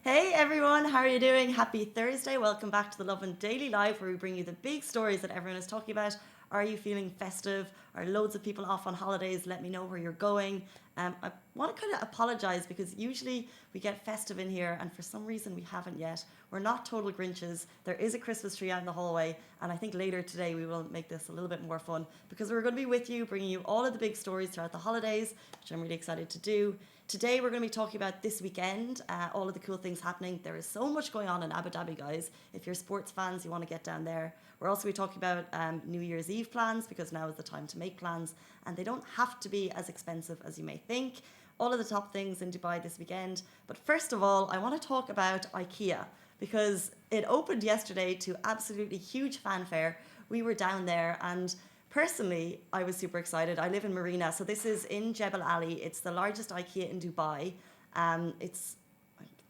Hey everyone, how are you doing? Happy Thursday. Welcome back to the Love and Daily Life where we bring you the big stories that everyone is talking about. Are you feeling festive? Are loads of people off on holidays? Let me know where you're going. I want to kind of apologize because usually we get festive in here and for some reason we haven't yet. We're not total Grinches. There is a Christmas tree out in the hallway and I think later today we will make this a little bit more fun because we're going to be with you, bringing you all of the big stories throughout the holidays, which I'm really excited to do. Today we're going to be talking about this weekend, all of the cool things happening. There is so much going on in Abu Dhabi, guys. If you're sports fans, you want to get down there. We're also going to be talking about New Year's Eve plans because now is the time to make plans and they don't have to be as expensive as you may think. All of the top things in Dubai this weekend. But first of all, I want to talk about IKEA because it opened yesterday to absolutely huge fanfare. We were down there and personally, I was super excited. I live in Marina, so this is in Jebel Ali. It's the largest IKEA in Dubai. It's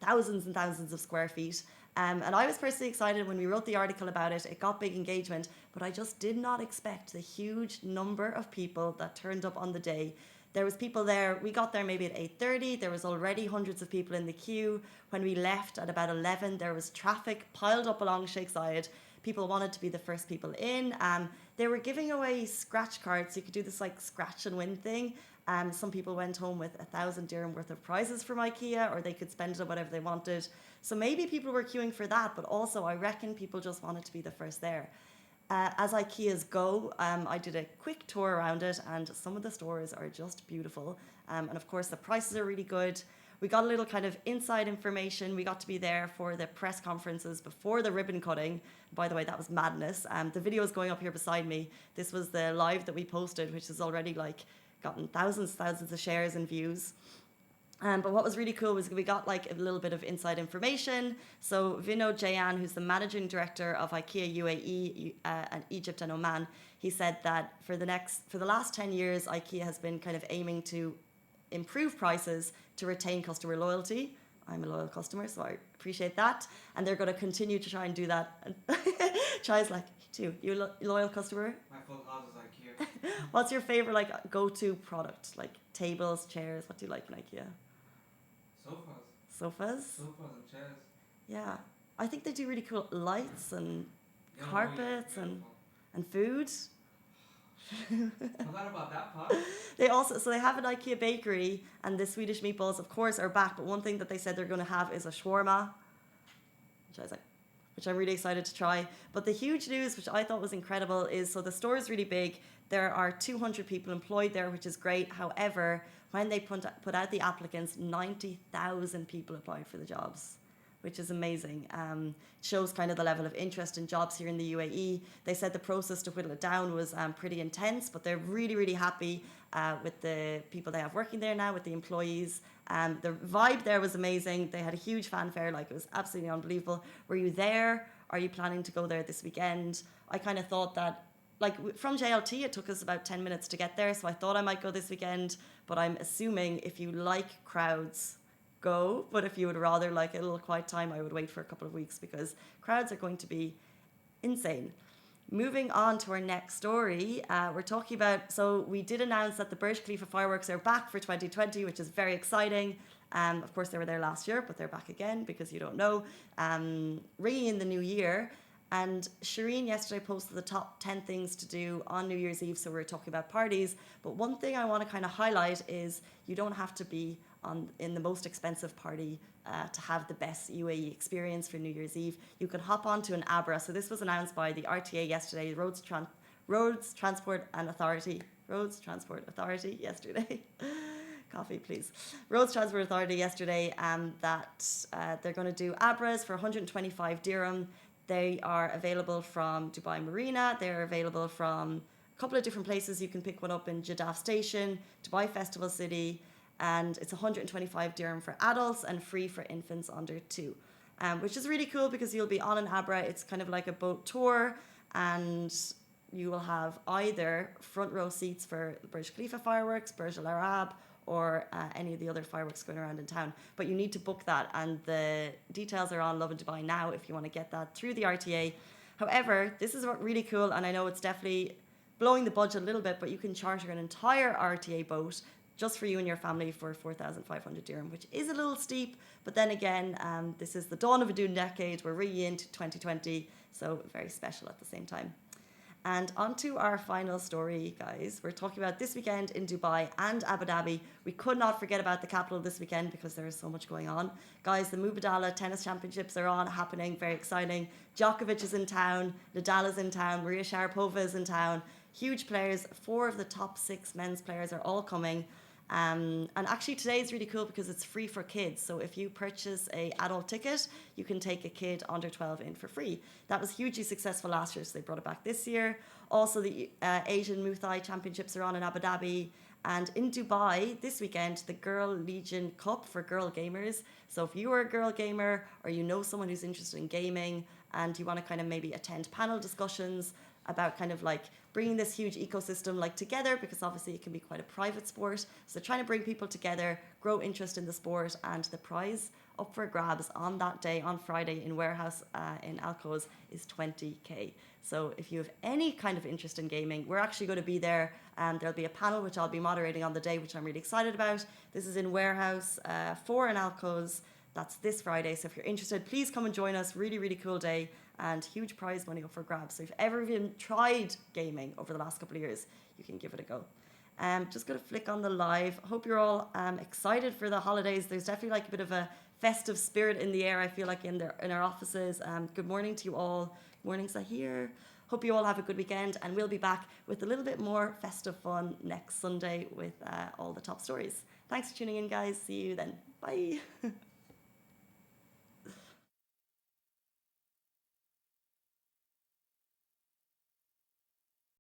thousands and thousands of square feet. And I was personally excited when we wrote the article about it. It got big engagement, but I just did not expect the huge number of people that turned up on the day. There was people there. We got there maybe at 8:30. There was already hundreds of people in the queue. When we left at about 11, there was traffic piled up along Sheikh Zayed. People wanted to be the first people in. They were giving away scratch cards. So you could do this like scratch and win thing. Some people went home with 1,000 dirham worth of prizes from IKEA, or they could spend it on whatever they wanted. So maybe people were queuing for that, but also I reckon people just wanted to be the first there. As IKEAs go, I did a quick tour around it, and some of the stores are just beautiful. And of course, the prices are really good. We got a little kind of inside information. We got to be there for the press conferences before the ribbon cutting. By the way, that was madness. The video is going up here beside me. This was the live that we posted, which has already like gotten thousands of shares and views. But what was really cool was we got like a little bit of inside information. So Vinod Jayan, who's the managing director of IKEA UAE, and Egypt and Oman, he said that for the last 10 years, IKEA has been kind of aiming to improve prices to retain customer loyalty. I'm a loyal customer, so I appreciate that. And they're going to continue to try and do that. Chai's like, too. You a loyal customer? My full house is IKEA. What's your favorite like go-to product? Like tables, chairs? What do you like in IKEA? Sofas. Sofas? Sofas and chairs. Yeah. I think they do really cool lights and Yeah, carpets beautiful. and food. Forgot about that part. They have an IKEA bakery and the Swedish meatballs of course are back, but one thing that they said they're going to have is a shawarma, which I'm really excited to try. But the huge news, which I thought was incredible, is so the store is really big. There are 200 people employed there, which is great. However, when they put out the applicants, 90,000 people applied for the jobs, which is amazing. Shows kind of the level of interest in jobs here in the UAE. They said the process to whittle it down was pretty intense, but they're really, really happy with the people they have working there now, with the employees. The vibe there was amazing. They had a huge fanfare, like it was absolutely unbelievable. Were you there? Are you planning to go there this weekend? I kind of thought that, like from JLT, it took us about 10 minutes to get there, so I thought I might go this weekend, but I'm assuming if you like crowds, go. But if you would rather like a little quiet time, I would wait for a couple of weeks because crowds are going to be insane. Moving on to our next story, we're talking about, so we did announce that the Burj Khalifa fireworks are back for 2020, which is very exciting. Of course, they were there last year, but they're back again because you don't know. Ringing in the new year. And Shireen yesterday posted the top 10 things to do on New Year's Eve, so we're talking about parties. But one thing I want to kind of highlight is you don't have to be in the most expensive party to have the best UAE experience for New Year's Eve. You can hop onto an Abra. So this was announced by the RTA yesterday, Roads Transport Authority yesterday. Coffee, please. Roads Transport Authority yesterday, that they're going to do Abras for 125 dirham. They are available from Dubai Marina. They're available from a couple of different places. You can pick one up in Jeddah Station, Dubai Festival City, and it's 125 dirham for adults and free for infants under 2, which is really cool because you'll be on an Abra. It's kind of like a boat tour, and you will have either front row seats for the Burj Khalifa fireworks, Burj Al Arab, or any of the other fireworks going around in town. But you need to book that, and the details are on Lovin Dubai now if you want to get that through the RTA. However, this is what really cool, and I know it's definitely blowing the budget a little bit, but you can charter an entire RTA boat just for you and your family for 4,500 dirham, which is a little steep. But then again, this is the dawn of a new decade. We're really into 2020, so very special at the same time. And on to our final story, guys. We're talking about this weekend in Dubai and Abu Dhabi. We could not forget about the capital this weekend because there is so much going on. Guys, the Mubadala Tennis Championships are on, happening, very exciting. Djokovic is in town, Nadal is in town, Maria Sharapova is in town. Huge players, 4 of the top 6 men's players are all coming. And actually today is really cool because it's free for kids. So if you purchase a adult ticket, you can take a kid under 12 in for free. That was hugely successful last year, so they brought it back this year. Also, the Asian Muay Thai Championships are on in Abu Dhabi. And in Dubai this weekend, the Girl Legion Cup for girl gamers. So if you are a girl gamer or you know someone who's interested in gaming and you want to kind of maybe attend panel discussions about kind of like bringing this huge ecosystem like together, because obviously it can be quite a private sport. So trying to bring people together, grow interest in the sport, and the prize up for grabs on that day, on Friday in Warehouse in Alcoz is 20k. So if you have any kind of interest in gaming, we're actually going to be there, and there'll be a panel which I'll be moderating on the day, which I'm really excited about. This is in Warehouse 4 in Alcoz. That's this Friday. So if you're interested, please come and join us. Really, really cool day and huge prize money up for grabs. So if you've ever even tried gaming over the last couple of years, you can give it a go. Just going to flick on the live. Hope you're all excited for the holidays. There's definitely like a bit of a festive spirit in the air, I feel like, in our offices. Good morning to you all. Good morning, Zahir. Hope you all have a good weekend, and we'll be back with a little bit more festive fun next Sunday with all the top stories. Thanks for tuning in, guys. See you then. Bye.